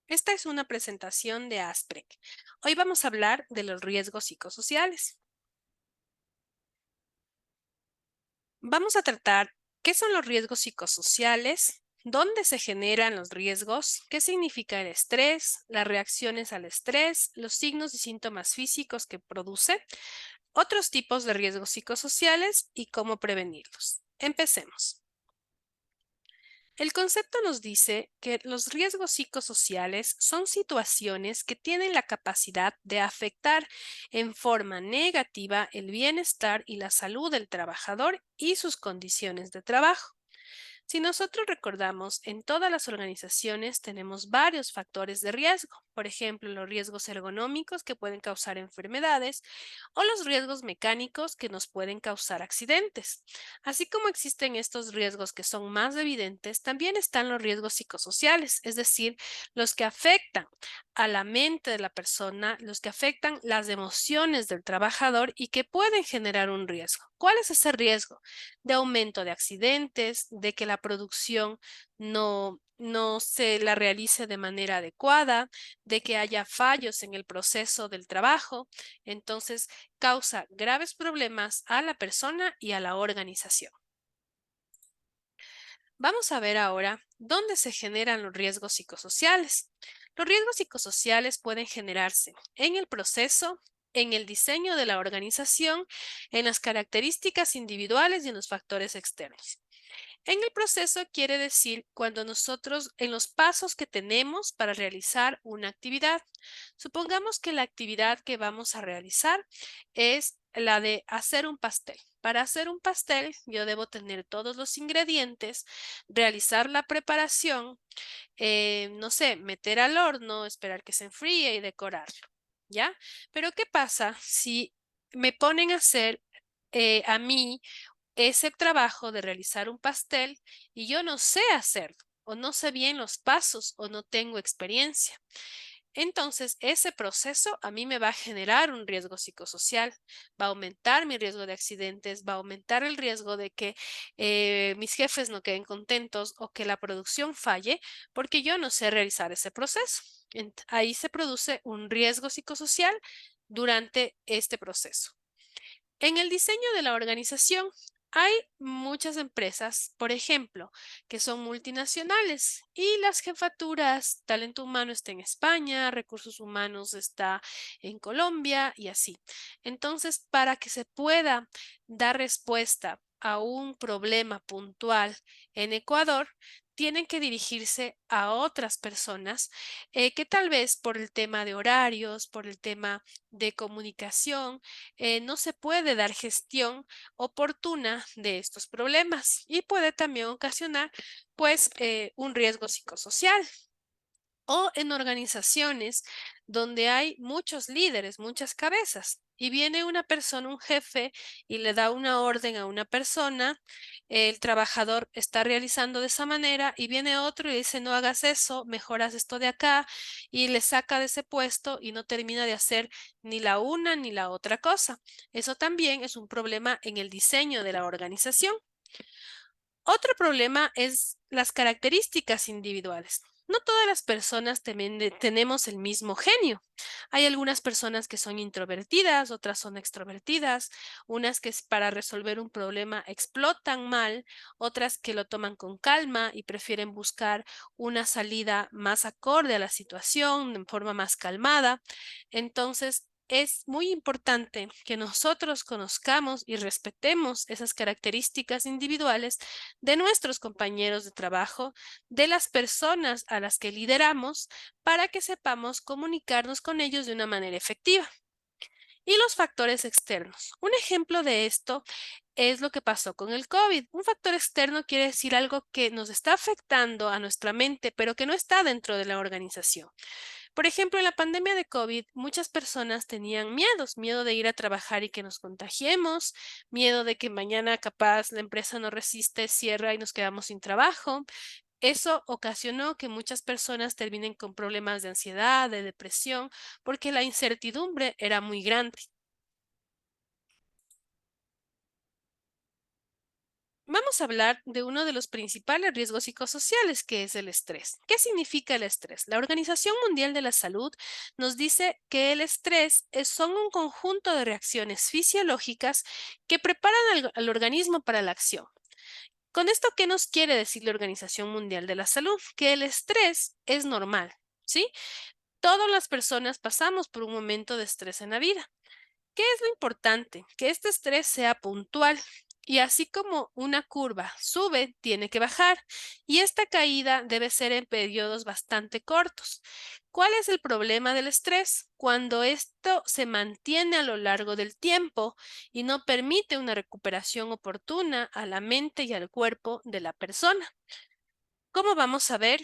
Esta es una presentación de Asprec. Hoy vamos a hablar de los riesgos psicosociales. Vamos a tratar qué son los riesgos psicosociales, dónde se generan los riesgos, qué significa el estrés, las reacciones al estrés, los signos y síntomas físicos que produce, otros tipos de riesgos psicosociales y cómo prevenirlos. Empecemos. El concepto nos dice que los riesgos psicosociales son situaciones que tienen la capacidad de afectar en forma negativa el bienestar y la salud del trabajador y sus condiciones de trabajo. Si nosotros recordamos, en todas las organizaciones tenemos varios factores de riesgo, por ejemplo, los riesgos ergonómicos que pueden causar enfermedades o los riesgos mecánicos que nos pueden causar accidentes. Así como existen estos riesgos que son más evidentes, también están los riesgos psicosociales, es decir, los que afectan a la mente de la persona, los que afectan las emociones del trabajador y que pueden generar un riesgo. ¿Cuál es ese riesgo? De aumento de accidentes, de que la producción no se la realice de manera adecuada, de que haya fallos en el proceso del trabajo. Entonces, causa graves problemas a la persona y a la organización. Vamos a ver ahora dónde se generan los riesgos psicosociales. Los riesgos psicosociales pueden generarse en el proceso, en el diseño de la organización, en las características individuales y en los factores externos. En el proceso quiere decir cuando nosotros, en los pasos que tenemos para realizar una actividad. Supongamos que la actividad que vamos a realizar es la de hacer un pastel. Para hacer un pastel, yo debo tener todos los ingredientes, realizar la preparación, no sé, meter al horno, esperar que se enfríe y decorarlo, ¿ya? Pero ¿qué pasa si me ponen a hacer a mí ese trabajo de realizar un pastel y yo no sé hacerlo o no sé bien los pasos o no tengo experiencia? Entonces, ese proceso a mí me va a generar un riesgo psicosocial, va a aumentar mi riesgo de accidentes, va a aumentar el riesgo de que mis jefes no queden contentos o que la producción falle porque yo no sé realizar ese proceso. Ahí se produce un riesgo psicosocial durante este proceso. En el diseño de la organización hay muchas empresas, por ejemplo, que son multinacionales y las jefaturas, talento humano está en España, recursos humanos está en Colombia y así. Entonces, para que se pueda dar respuesta a un problema puntual en Ecuador, tienen que dirigirse a otras personas que tal vez por el tema de horarios, por el tema de comunicación, no se puede dar gestión oportuna de estos problemas y puede también ocasionar pues un riesgo psicosocial. O en organizaciones donde hay muchos líderes, muchas cabezas, y viene una persona, un jefe, y le da una orden a una persona, el trabajador está realizando de esa manera, y viene otro y dice, no hagas eso, mejoras esto de acá, y le saca de ese puesto y no termina de hacer ni la una ni la otra cosa. Eso también es un problema en el diseño de la organización. Otro problema es las características individuales. No todas las personas tenemos el mismo genio. Hay algunas personas que son introvertidas, otras son extrovertidas, unas que para resolver un problema explotan mal, otras que lo toman con calma y prefieren buscar una salida más acorde a la situación, en forma más calmada. Entonces, es muy importante que nosotros conozcamos y respetemos esas características individuales de nuestros compañeros de trabajo, de las personas a las que lideramos, para que sepamos comunicarnos con ellos de una manera efectiva. Y los factores externos. Un ejemplo de esto es lo que pasó con el COVID. Un factor externo quiere decir algo que nos está afectando a nuestra mente, pero que no está dentro de la organización. Por ejemplo, en la pandemia de COVID, muchas personas tenían miedos, miedo de ir a trabajar y que nos contagiemos, miedo de que mañana capaz la empresa no resiste, cierra y nos quedamos sin trabajo. Eso ocasionó que muchas personas terminen con problemas de ansiedad, de depresión, porque la incertidumbre era muy grande. Vamos a hablar de uno de los principales riesgos psicosociales, que es el estrés. ¿Qué significa el estrés? La Organización Mundial de la Salud nos dice que el estrés son un conjunto de reacciones fisiológicas que preparan al organismo para la acción. Con esto, ¿qué nos quiere decir la Organización Mundial de la Salud? Que el estrés es normal, ¿sí? Todas las personas pasamos por un momento de estrés en la vida. ¿Qué es lo importante? Que este estrés sea puntual. Y así como una curva sube, tiene que bajar. Y esta caída debe ser en periodos bastante cortos. ¿Cuál es el problema del estrés? Cuando esto se mantiene a lo largo del tiempo y no permite una recuperación oportuna a la mente y al cuerpo de la persona. Como vamos a ver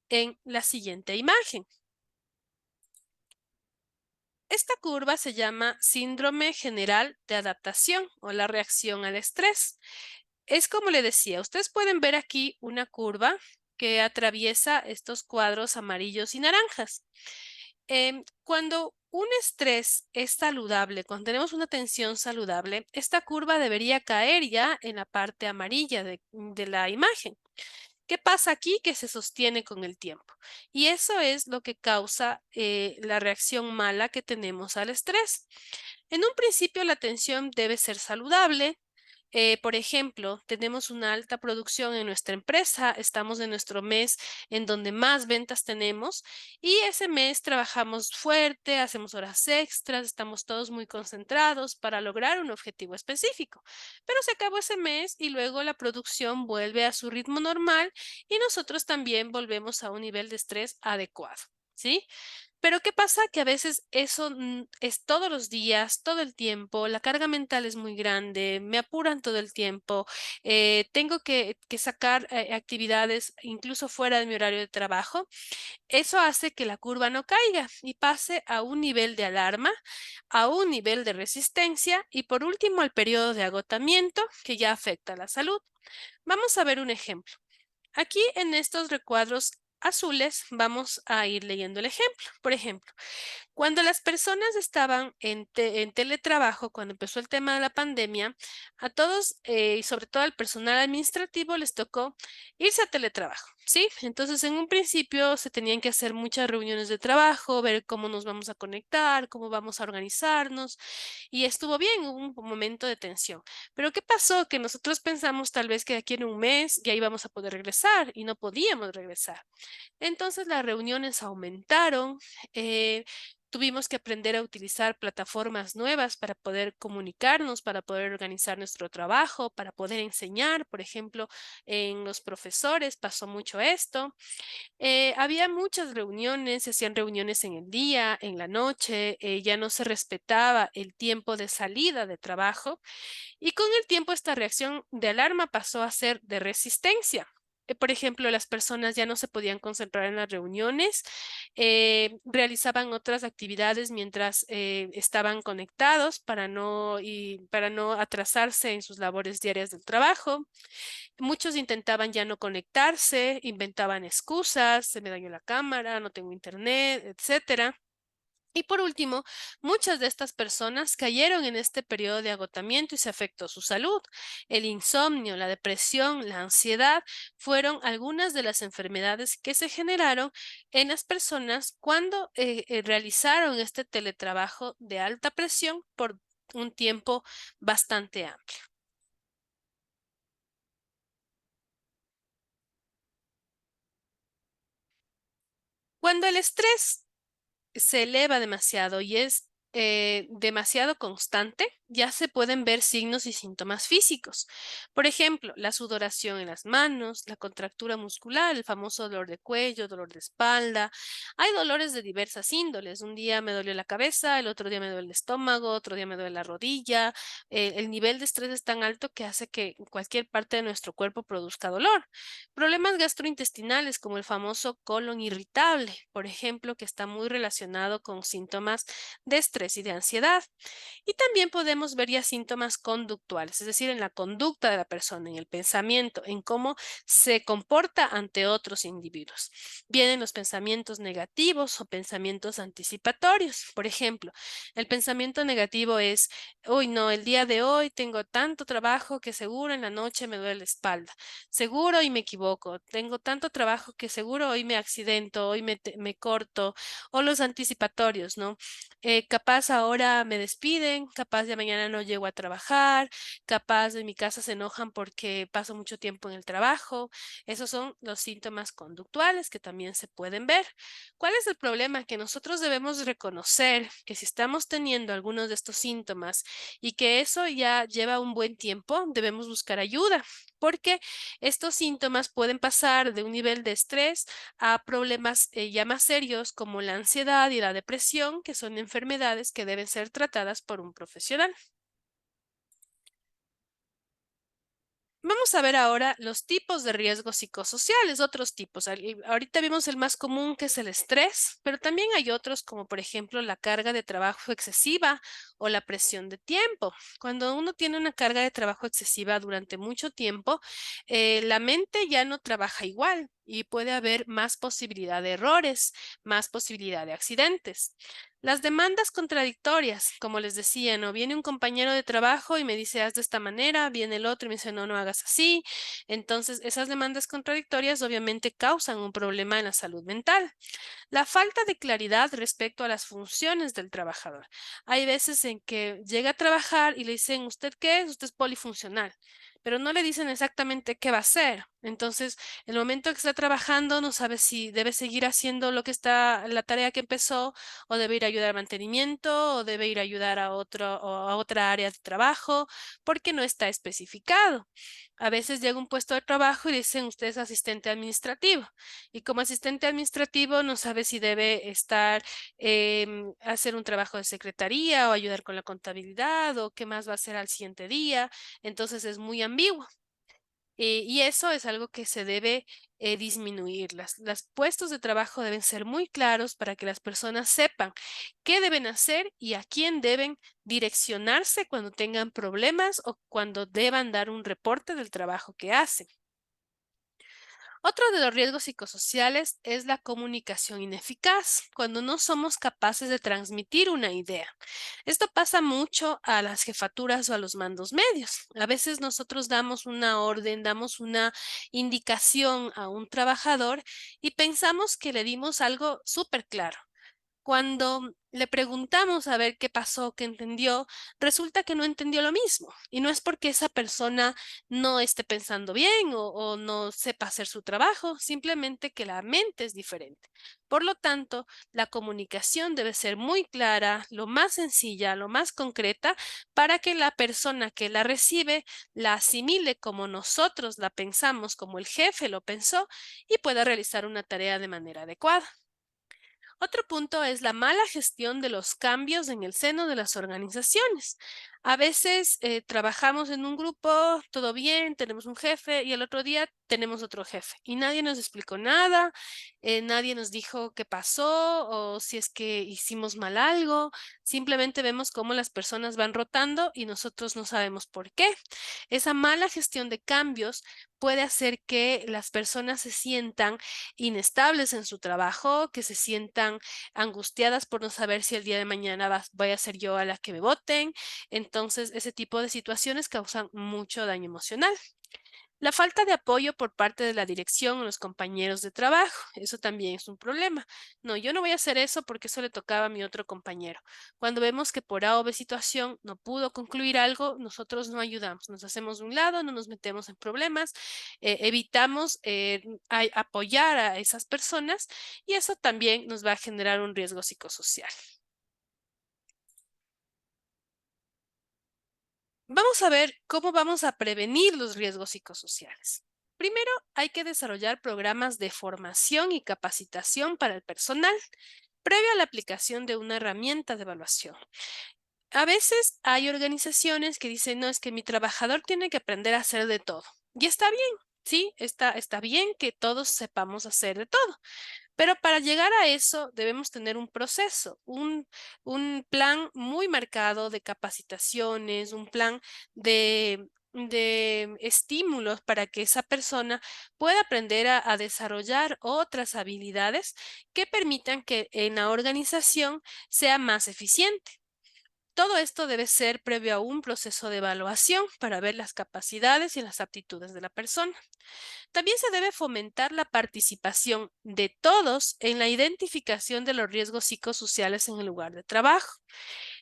en la siguiente imagen. Esta curva se llama síndrome general de adaptación o la reacción al estrés. Es como le decía, ustedes pueden ver aquí una curva que atraviesa estos cuadros amarillos y naranjas. Cuando un estrés es saludable, cuando tenemos una tensión saludable, esta curva debería caer ya en la parte amarilla de la imagen. ¿Qué pasa aquí? Que se sostiene con el tiempo. Y eso es lo que causa la reacción mala que tenemos al estrés. En un principio, la tensión debe ser saludable. Por ejemplo, tenemos una alta producción en nuestra empresa, estamos en nuestro mes en donde más ventas tenemos y ese mes trabajamos fuerte, hacemos horas extras, estamos todos muy concentrados para lograr un objetivo específico. Pero se acabó ese mes y luego la producción vuelve a su ritmo normal y nosotros también volvemos a un nivel de estrés adecuado. ¿Sí? Pero ¿qué pasa? Que a veces eso es todos los días, todo el tiempo, la carga mental es muy grande, me apuran todo el tiempo, tengo que sacar actividades incluso fuera de mi horario de trabajo. Eso hace que la curva no caiga y pase a un nivel de alarma, a un nivel de resistencia y por último al periodo de agotamiento que ya afecta a la salud. Vamos a ver un ejemplo. Aquí en estos recuadros azules vamos a ir leyendo el ejemplo. Por ejemplo, cuando las personas estaban en teletrabajo, cuando empezó el tema de la pandemia, a todos y sobre todo al personal administrativo les tocó irse a teletrabajo, ¿sí? Entonces, en un principio se tenían que hacer muchas reuniones de trabajo, ver cómo nos vamos a conectar, cómo vamos a organizarnos, y estuvo bien, hubo un momento de tensión. Pero ¿qué pasó? Que nosotros pensamos tal vez que aquí en un mes ya íbamos a poder regresar y no podíamos regresar. Entonces las reuniones aumentaron, tuvimos que aprender a utilizar plataformas nuevas para poder comunicarnos, para poder organizar nuestro trabajo, para poder enseñar. Por ejemplo, en los profesores pasó mucho esto. Había muchas reuniones, se hacían reuniones en el día, en la noche, ya no se respetaba el tiempo de salida de trabajo y con el tiempo esta reacción de alarma pasó a ser de resistencia. Por ejemplo, las personas ya no se podían concentrar en las reuniones, realizaban otras actividades mientras estaban conectados para no atrasarse en sus labores diarias del trabajo. Muchos intentaban ya no conectarse, inventaban excusas, se me dañó la cámara, no tengo internet, etcétera. Y por último, muchas de estas personas cayeron en este periodo de agotamiento y se afectó su salud. El insomnio, la depresión, la ansiedad fueron algunas de las enfermedades que se generaron en las personas cuando realizaron este teletrabajo de alta presión por un tiempo bastante amplio. Cuando el estrés se eleva demasiado y es demasiado constante, ya se pueden ver signos y síntomas físicos. Por ejemplo, la sudoración en las manos, la contractura muscular, el famoso dolor de cuello, dolor de espalda. Hay dolores de diversas índoles. Un día me dolió la cabeza, el otro día me duele el estómago, otro día me duele la rodilla. El nivel de estrés es tan alto que hace que cualquier parte de nuestro cuerpo produzca dolor. Problemas gastrointestinales como el famoso colon irritable, por ejemplo, que está muy relacionado con síntomas de estrés y de ansiedad. Y también podemos podemos ver ya síntomas conductuales, es decir, en la conducta de la persona, en el pensamiento, en cómo se comporta ante otros individuos. Vienen los pensamientos negativos o pensamientos anticipatorios. Por ejemplo, el pensamiento negativo es, uy, no, el día de hoy tengo tanto trabajo que seguro en la noche me duele la espalda. Seguro y me equivoco. Tengo tanto trabajo que seguro hoy me accidento, hoy me corto. O los anticipatorios, ¿no? Capaz ahora me despiden, capaz de mañana no llego a trabajar, capaz de mi casa se enojan porque paso mucho tiempo en el trabajo. Esos son los síntomas conductuales que también se pueden ver. ¿Cuál es el problema? Que nosotros debemos reconocer que si estamos teniendo algunos de estos síntomas y que eso ya lleva un buen tiempo, debemos buscar ayuda, porque estos síntomas pueden pasar de un nivel de estrés a problemas ya más serios como la ansiedad y la depresión, que son enfermedades que deben ser tratadas por un profesional. Vamos a ver ahora los tipos de riesgos psicosociales, otros tipos. Ahorita vimos el más común, que es el estrés, pero también hay otros como por ejemplo la carga de trabajo excesiva o la presión de tiempo. Cuando uno tiene una carga de trabajo excesiva durante mucho tiempo, la mente ya no trabaja igual y puede haber más posibilidad de errores, más posibilidad de accidentes. Las demandas contradictorias, como les decía, ¿no? Viene un compañero de trabajo y me dice, haz de esta manera, viene el otro y me dice, no, no hagas así. Entonces, esas demandas contradictorias obviamente causan un problema en la salud mental. La falta de claridad respecto a las funciones del trabajador. Hay veces en que llega a trabajar y le dicen, ¿usted qué es? Usted es polifuncional, pero no le dicen exactamente qué va a hacer. Entonces, el momento que está trabajando no sabe si debe seguir haciendo lo que está, la tarea que empezó, o debe ir a ayudar al mantenimiento, o debe ir a ayudar a otro, o a otra área de trabajo, porque no está especificado. A veces llega un puesto de trabajo y dicen, usted es asistente administrativo. Y como asistente administrativo no sabe si debe estar, hacer un trabajo de secretaría o ayudar con la contabilidad o qué más va a hacer al siguiente día. Entonces es muy ambiguo. Y eso es algo que se debe disminuir. Las puestos de trabajo deben ser muy claros para que las personas sepan qué deben hacer y a quién deben direccionarse cuando tengan problemas o cuando deban dar un reporte del trabajo que hacen. Otro de los riesgos psicosociales es la comunicación ineficaz, cuando no somos capaces de transmitir una idea. Esto pasa mucho a las jefaturas o a los mandos medios. A veces nosotros damos una orden, damos una indicación a un trabajador y pensamos que le dimos algo súper claro. Cuando le preguntamos a ver qué pasó, qué entendió, resulta que no entendió lo mismo. Y no es porque esa persona no esté pensando bien o no sepa hacer su trabajo, simplemente que la mente es diferente. Por lo tanto, la comunicación debe ser muy clara, lo más sencilla, lo más concreta, para que la persona que la recibe la asimile como nosotros la pensamos, como el jefe lo pensó, y pueda realizar una tarea de manera adecuada. Otro punto es la mala gestión de los cambios en el seno de las organizaciones. A veces trabajamos en un grupo, todo bien, tenemos un jefe y el otro día tenemos otro jefe y nadie nos explicó nada, nadie nos dijo qué pasó o si es que hicimos mal algo. Simplemente vemos cómo las personas van rotando y nosotros no sabemos por qué. Esa mala gestión de cambios puede hacer que las personas se sientan inestables en su trabajo, que se sientan angustiadas por no saber si el día de mañana voy a ser yo a la que me voten. Entonces, ese tipo de situaciones causan mucho daño emocional. La falta de apoyo por parte de la dirección o los compañeros de trabajo, eso también es un problema. No, yo no voy a hacer eso porque eso le tocaba a mi otro compañero. Cuando vemos que por A o B situación no pudo concluir algo, nosotros no ayudamos, nos hacemos de un lado, no nos metemos en problemas, evitamos apoyar a esas personas y eso también nos va a generar un riesgo psicosocial. Vamos a ver cómo vamos a prevenir los riesgos psicosociales. Primero, hay que desarrollar programas de formación y capacitación para el personal, previo a la aplicación de una herramienta de evaluación. A veces hay organizaciones que dicen, no, es que mi trabajador tiene que aprender a hacer de todo. Y está bien, sí, está bien que todos sepamos hacer de todo. Pero para llegar a eso debemos tener un proceso, un plan muy marcado de capacitaciones, un plan de estímulos para que esa persona pueda aprender a desarrollar otras habilidades que permitan que en la organización sea más eficiente. Todo esto debe ser previo a un proceso de evaluación para ver las capacidades y las aptitudes de la persona. También se debe fomentar la participación de todos en la identificación de los riesgos psicosociales en el lugar de trabajo.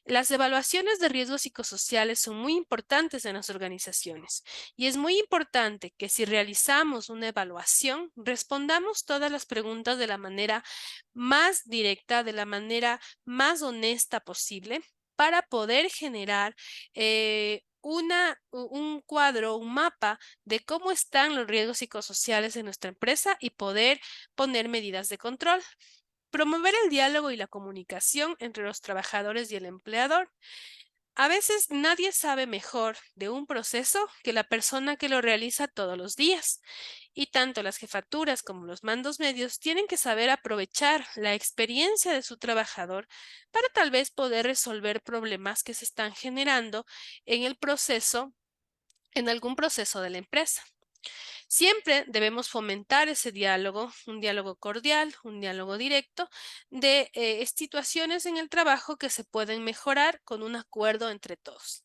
Las evaluaciones de riesgos psicosociales son muy importantes en las organizaciones y es muy importante que si realizamos una evaluación, respondamos todas las preguntas de la manera más directa, de la manera más honesta posible para poder generar un cuadro, un mapa de cómo están los riesgos psicosociales en nuestra empresa y poder poner medidas de control. Promover el diálogo y la comunicación entre los trabajadores y el empleador. A veces nadie sabe mejor de un proceso que la persona que lo realiza todos los días, y tanto las jefaturas como los mandos medios tienen que saber aprovechar la experiencia de su trabajador para tal vez poder resolver problemas que se están generando en el proceso, en algún proceso de la empresa. Siempre debemos fomentar ese diálogo, un diálogo cordial, un diálogo directo de situaciones en el trabajo que se pueden mejorar con un acuerdo entre todos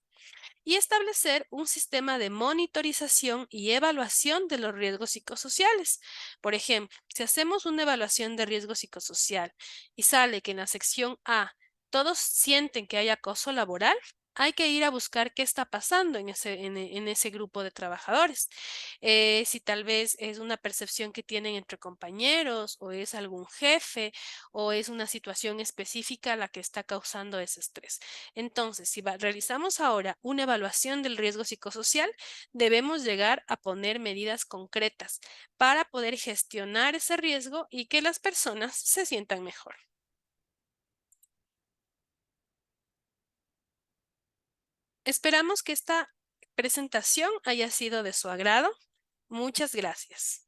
y establecer un sistema de monitorización y evaluación de los riesgos psicosociales. Por ejemplo, si hacemos una evaluación de riesgo psicosocial y sale que en la sección A todos sienten que hay acoso laboral, hay que ir a buscar qué está pasando en ese grupo de trabajadores. Si tal vez es una percepción que tienen entre compañeros o es algún jefe o es una situación específica la que está causando ese estrés. Entonces, si realizamos ahora una evaluación del riesgo psicosocial, debemos llegar a poner medidas concretas para poder gestionar ese riesgo y que las personas se sientan mejor. Esperamos que esta presentación haya sido de su agrado. Muchas gracias.